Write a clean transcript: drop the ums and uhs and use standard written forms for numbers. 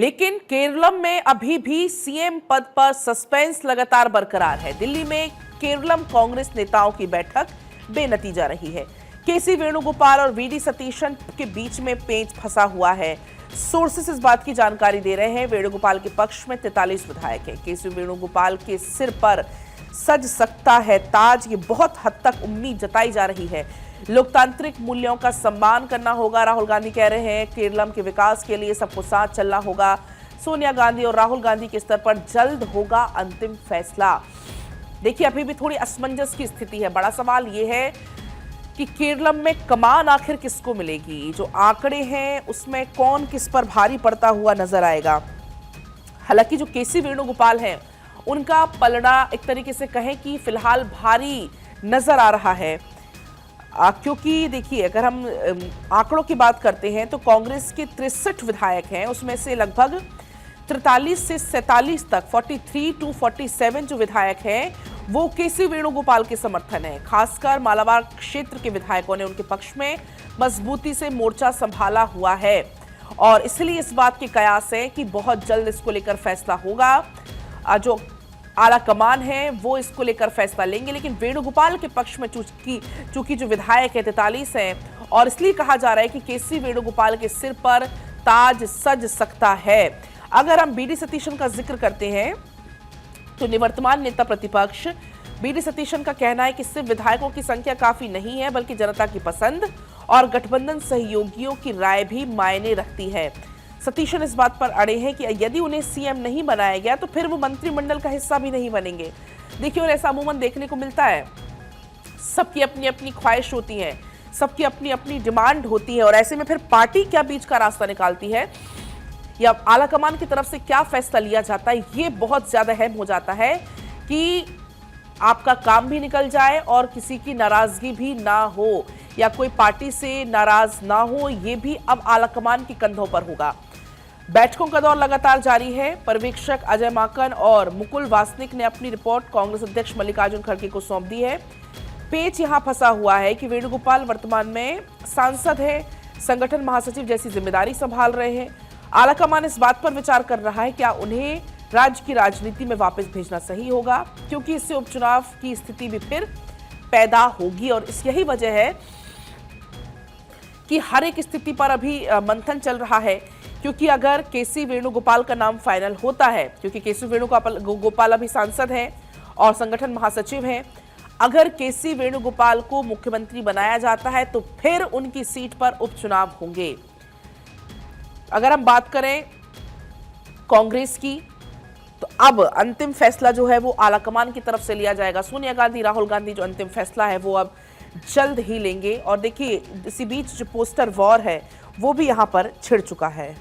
लेकिन केरलम में अभी भी सीएम पद पर सस्पेंस लगातार बरकरार है। दिल्ली में केरलम कांग्रेस नेताओं की बैठक बेनतीजा रही है। केसी वेणुगोपाल और वीडी सतीशन के बीच में पेंच फंसा हुआ है। सोर्सेस इस बात की जानकारी दे रहे हैं। वेणुगोपाल के पक्ष में 43 विधायक हैं। केसी वेणुगोपाल के सिर पर सज सकता है ताज, ये बहुत हद तक उम्मीद जताई जा रही है। लोकतांत्रिक मूल्यों का सम्मान करना होगा, राहुल गांधी कह रहे हैं। केरलम के विकास के लिए सबको साथ चलना होगा। सोनिया गांधी और राहुल गांधी के स्तर पर जल्द होगा अंतिम फैसला। देखिए, अभी भी थोड़ी असमंजस की स्थिति है। बड़ा सवाल यह है कि केरलम में कमान आखिर किसको मिलेगी। जो आंकड़े हैं उसमें कौन किस पर भारी पड़ता हुआ नजर आएगा। हालांकि जो केसी वेणुगोपाल हैं उनका पलड़ा एक तरीके से कहें कि फिलहाल भारी नजर आ रहा है, क्योंकि देखिए, अगर हम आंकड़ों की बात करते हैं तो कांग्रेस के 63 विधायक हैं, उसमें से लगभग 43 से 47 तक 43 to 47 जो विधायक हैं वो केसी वेणुगोपाल के समर्थन है। खासकर मालाबार क्षेत्र के विधायकों ने उनके पक्ष में मजबूती से मोर्चा संभाला हुआ है और इसलिए इस बात के कयास है कि बहुत जल्द इसको लेकर फैसला होगा। जो आला कमान है वो इसको लेकर फैसला लेंगे, लेकिन वेणुगोपाल के पक्ष में चूंकि जो विधायक है 43 हैं और इसलिए कहा जा रहा है कि केसी वेणुगोपाल के सिर पर ताज सज सकता है। अगर हम बीडी सतीशन का जिक्र करते हैं तो निवर्तमान नेता प्रतिपक्ष बीडी सतीशन का कहना है कि सिर्फ विधायकों की संख्या काफी नहीं है, बल्कि जनता की पसंद और गठबंधन सहयोगियों की राय भी मायने रखती है। सतीशन इस बात पर अड़े हैं कि यदि उन्हें सीएम नहीं बनाया गया तो फिर वो मंत्रिमंडल का हिस्सा भी नहीं बनेंगे। देखिए, और ऐसा अमूमन देखने को मिलता है। सबकी अपनी अपनी ख्वाहिश होती है, सबकी अपनी अपनी डिमांड होती है और ऐसे में फिर पार्टी क्या बीच का रास्ता निकालती है या आला कमान की तरफ से क्या फैसला लिया जाता है, ये बहुत ज्यादा अहम हो जाता है कि आपका काम भी निकल जाए और किसी की नाराजगी भी ना हो या कोई पार्टी से नाराज ना हो। ये भी अब आला कमान के कंधों पर होगा। बैठकों का दौर लगातार जारी है। पर्यवेक्षक अजय माकन और मुकुल वासनिक ने अपनी रिपोर्ट कांग्रेस अध्यक्ष मल्लिकार्जुन खड़गे को सौंप दी है। पेच यहां फंसा हुआ है कि वेणुगोपाल वर्तमान में सांसद है, संगठन महासचिव जैसी जिम्मेदारी संभाल रहे हैं। आलाकमान इस बात पर विचार कर रहा है क्या उन्हें राज्य की राजनीति में वापस भेजना सही होगा, क्योंकि इससे उपचुनाव की स्थिति भी फिर पैदा होगी और यही वजह है कि हर एक स्थिति पर अभी मंथन चल रहा है। क्योंकि अगर केसी वेणुगोपाल का नाम फाइनल होता है, क्योंकि केसी वेणुगोपाल अभी सांसद हैं और संगठन महासचिव हैं, अगर केसी वेणुगोपाल को मुख्यमंत्री बनाया जाता है तो फिर उनकी सीट पर उपचुनाव होंगे। अगर हम बात करें कांग्रेस की तो अब अंतिम फैसला जो है वो आलाकमान की तरफ से लिया जाएगा। सोनिया गांधी, राहुल गांधी जो अंतिम फैसला है वो अब जल्द ही लेंगे और देखिए, इसी बीच जो पोस्टर वॉर है वो भी यहां पर छिड़ चुका है।